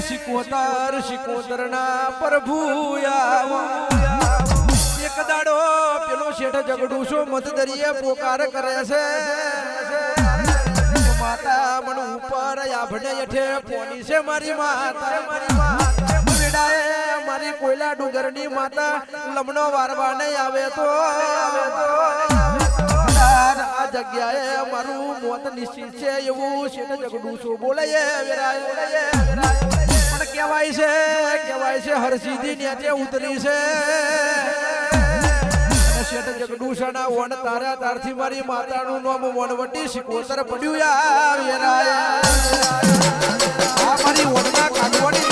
શિકોતર ના પ્રભુ એક દાડો પેલો શેઠ જગડુશો મત દરિયે પોકાર કરે છે માતા મન ઉપર આભણે હેઠે પોની છે મારી માતા મારી કોયલા ડુંગરની માતા લમણો વારવા નહીં આવે તો આ જગ્યાએ મારું મોત નિશ્ચિત છે એવું શેઠ જગડુશો બોલે પણ કહેવાય છે હરસીધી નેચે ઉતરી છે શેઠ જગડુશાના વણ તારા તારથી મારી માતાનું નામ વણવટી શિકોતર પડ્યું આ મારી વણના કાઢવાની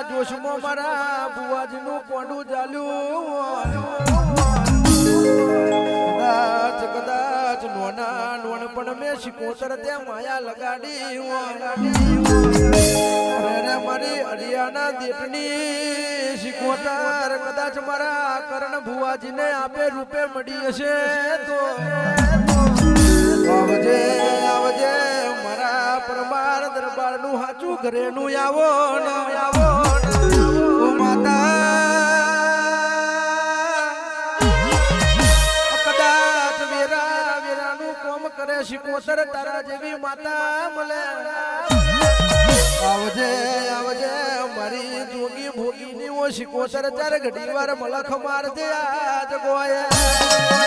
જોશમાં મારા બુવાજીનું કોંડું ચાલ્યું કદાચ નોન પણ મેં શિકોતર ત્યાં માયા લગાડી મારી હરિયાણા દેટની શિકોતર કદાચ મારા કરણ ભુવાજીને આપે રૂપે મળી હશે તો આવજે મારા પરમાર દરબારનું હાચું ઘરેનું આવો કદાચ વેરાનું કોમ કરે શિકોતર તારા જેવી માતા મળે આવજે મારી જોગી ભોગીની ઓ શિકોતર ચાર ઘડી વાર મલખ મારજે આજ ગોયા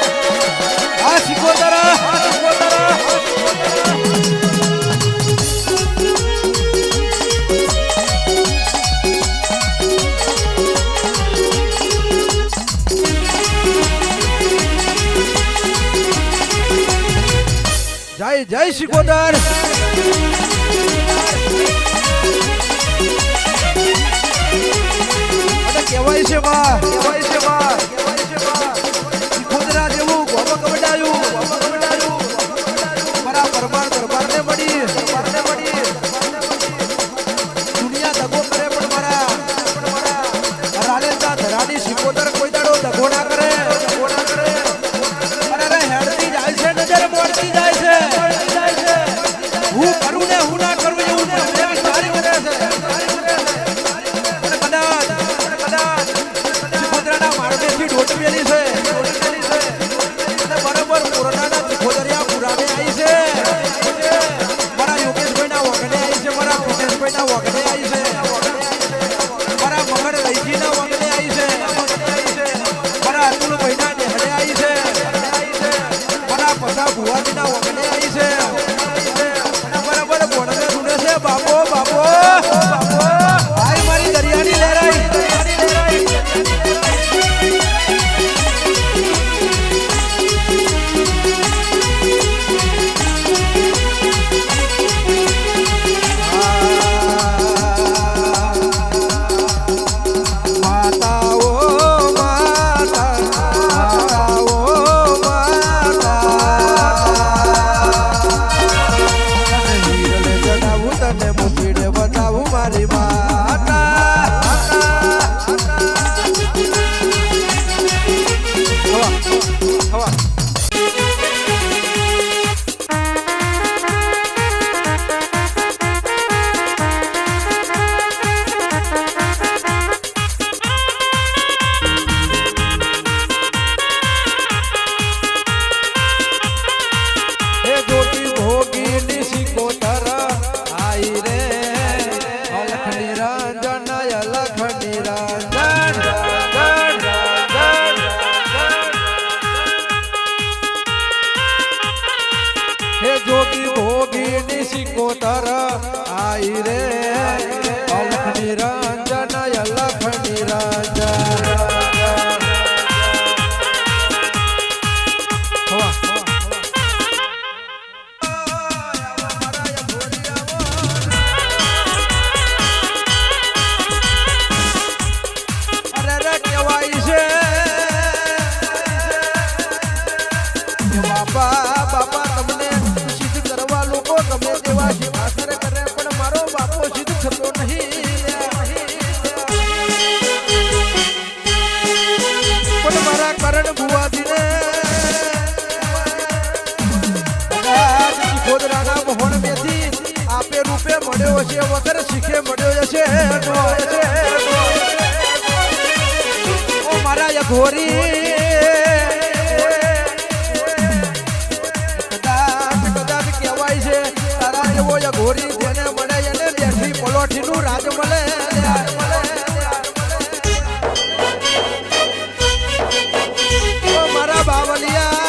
આ શિકોતર જય શિકોતર કહેવાય છે બા શિકોતરા જેવું ગોબો કવડાયું મારા પરમાર દરબારને મળી દુનિયા દગો કરે પણ મારા રાલેતા ધરાની શિકોતર કોઈ દાડો દગો ના કરે અરે હેડતી જાય છે નજર મોડતી જાય છે હું કરું ને હું ના કરું એવું સારી કરે છે કદાચ શિકોતરાના માળવેથી ડોટ મેલી છે બરાબર કોરોનાના શિકોતરિયા પુરાને આવી છે મારા યોગેશભાઈના વગડે આવી છે મારા પ્રિતેશભાઈના વગડે આવી છે મારા મગર લઈજીના વગડે આવી છે મારા અતુલભાઈના નેહડે આવી છે મારા પસા ભુવાજીના વગડે આવી છે બરાબર બોડવે રૂડે છે બાપો આઈ મારી દરિયાની લહેરાઈ મારા કરણ બુવાજીને ખોદરાના મોહન મેથી આપે રૂપે મળ્યો છે વગર શીખે મળ્યો છે ઓ મારા યઘોરી કદાચ કહેવાય છે તારા એવો યઘોરી જેને મળે એને બેઠી પલોઠીનું રાજ મળે મારા બાવલિયા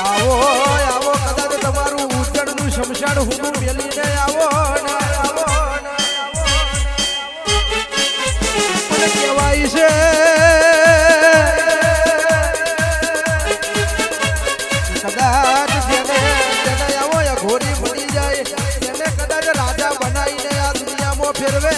આવો કદાચ તમારું ઉજ્જડનું શમશાન હું મેલીને આવો મને કહેવાય છે કદાચ જેને આવો ઘોરી બની જાય એને કદાચ રાજા બનાવીને આ દુનિયામાં ફેરવે